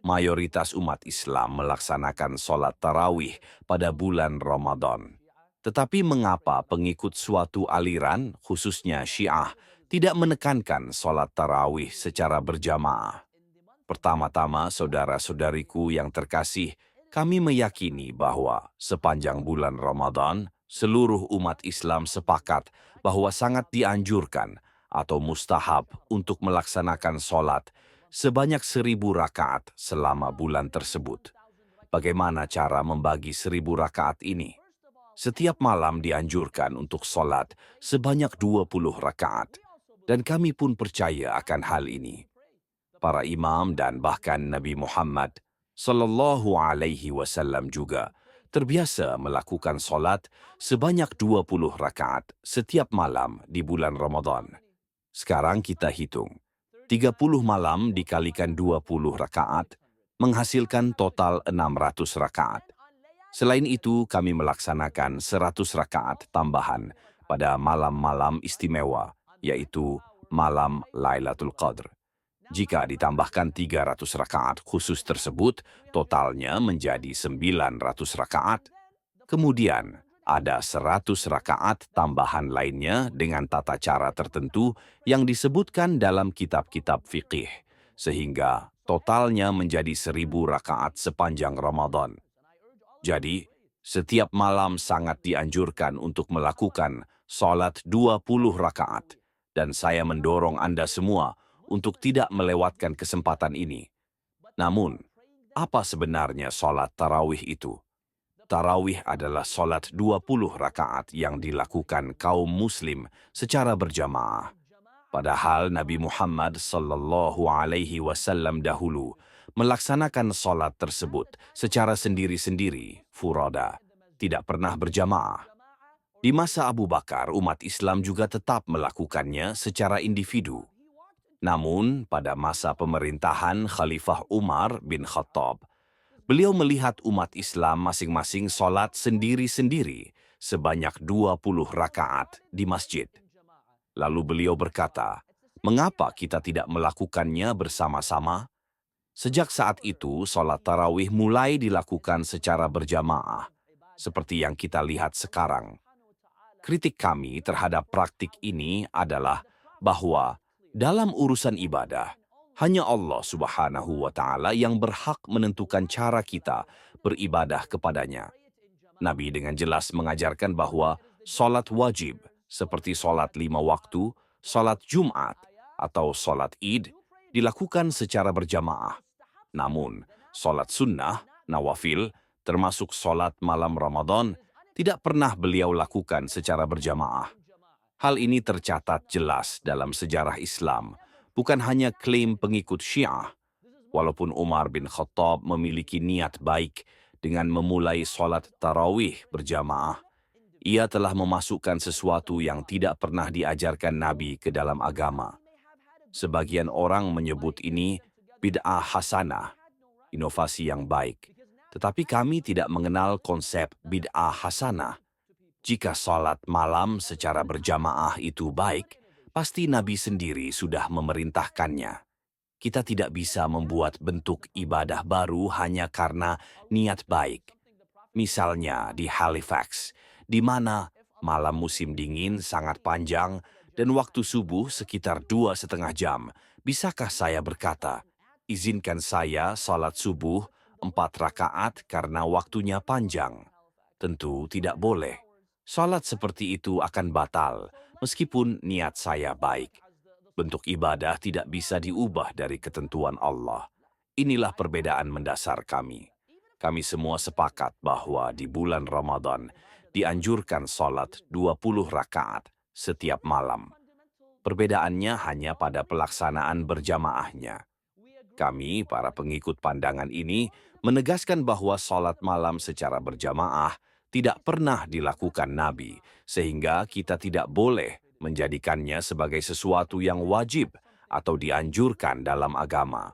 mayoritas umat Islam melaksanakan sholat tarawih pada bulan Ramadan. Tetapi mengapa pengikut suatu aliran, khususnya Syiah, tidak menekankan sholat tarawih secara berjamaah? Pertama-tama, saudara-saudariku yang terkasih, kami meyakini bahwa sepanjang bulan Ramadan, seluruh umat Islam sepakat bahwa sangat dianjurkan atau mustahab untuk melaksanakan sholat sebanyak 1.000 rakaat selama bulan tersebut. Bagaimana cara membagi 1.000 rakaat ini? Setiap malam dianjurkan untuk sholat sebanyak 20 rakaat, dan kami pun percaya akan hal ini. Para imam dan bahkan Nabi Muhammad Sallallahu Alaihi Wasallam juga terbiasa melakukan sholat sebanyak 20 rakaat setiap malam di bulan Ramadan. Sekarang kita hitung. 30 malam dikalikan 20 rakaat menghasilkan total 600 rakaat. Selain itu, kami melaksanakan 100 rakaat tambahan pada malam-malam istimewa, yaitu malam Lailatul Qadr. Jika ditambahkan 300 rakaat khusus tersebut, totalnya menjadi 900 rakaat. Kemudian, ada 100 rakaat tambahan lainnya dengan tata cara tertentu yang disebutkan dalam kitab-kitab fiqih, sehingga totalnya menjadi 1.000 rakaat sepanjang Ramadan. Jadi, setiap malam sangat dianjurkan untuk melakukan sholat 20 rakaat, dan saya mendorong Anda semua untuk tidak melewatkan kesempatan ini. Namun, apa sebenarnya sholat tarawih itu? Tarawih adalah sholat 20 rakaat yang dilakukan kaum muslim secara berjamaah. Padahal Nabi Muhammad Sallallahu Alaihi Wasallam dahulu melaksanakan sholat tersebut secara sendiri-sendiri, furada, tidak pernah berjamaah. Di masa Abu Bakar, umat Islam juga tetap melakukannya secara individu. Namun, pada masa pemerintahan Khalifah Umar bin Khattab, beliau melihat umat Islam masing-masing sholat sendiri-sendiri sebanyak 20 rakaat di masjid. Lalu beliau berkata, "Mengapa kita tidak melakukannya bersama-sama?" Sejak saat itu, sholat tarawih mulai dilakukan secara berjamaah, seperti yang kita lihat sekarang. Kritik kami terhadap praktik ini adalah bahwa dalam urusan ibadah, hanya Allah Subhanahu wa Ta'ala yang berhak menentukan cara kita beribadah kepadanya. Nabi dengan jelas mengajarkan bahwa sholat wajib, seperti sholat 5 waktu, sholat Jumat, atau sholat Id, dilakukan secara berjamaah. Namun, sholat sunnah, nawafil, termasuk sholat malam Ramadan, tidak pernah beliau lakukan secara berjamaah. Hal ini tercatat jelas dalam sejarah Islam, bukan hanya klaim pengikut Syiah. Walaupun Umar bin Khattab memiliki niat baik dengan memulai sholat tarawih berjamaah, ia telah memasukkan sesuatu yang tidak pernah diajarkan Nabi ke dalam agama. Sebagian orang menyebut ini bid'ah hasanah, inovasi yang baik. Tetapi kami tidak mengenal konsep bid'ah hasanah. Jika sholat malam secara berjamaah itu baik, pasti Nabi sendiri sudah memerintahkannya. Kita tidak bisa membuat bentuk ibadah baru hanya karena niat baik. Misalnya di Halifax, di mana malam musim dingin sangat panjang dan waktu subuh sekitar 2,5 jam, bisakah saya berkata, "Izinkan saya salat subuh 4 rakaat karena waktunya panjang"? Tentu tidak boleh. Salat seperti itu akan batal, meskipun niat saya baik. Bentuk ibadah tidak bisa diubah dari ketentuan Allah. Inilah perbedaan mendasar kami. Kami semua sepakat bahwa di bulan Ramadan dianjurkan salat 20 rakaat setiap malam. Perbedaannya hanya pada pelaksanaan berjamaahnya. Kami, para pengikut pandangan ini, menegaskan bahwa salat malam secara berjamaah tidak pernah dilakukan Nabi, sehingga kita tidak boleh menjadikannya sebagai sesuatu yang wajib atau dianjurkan dalam agama.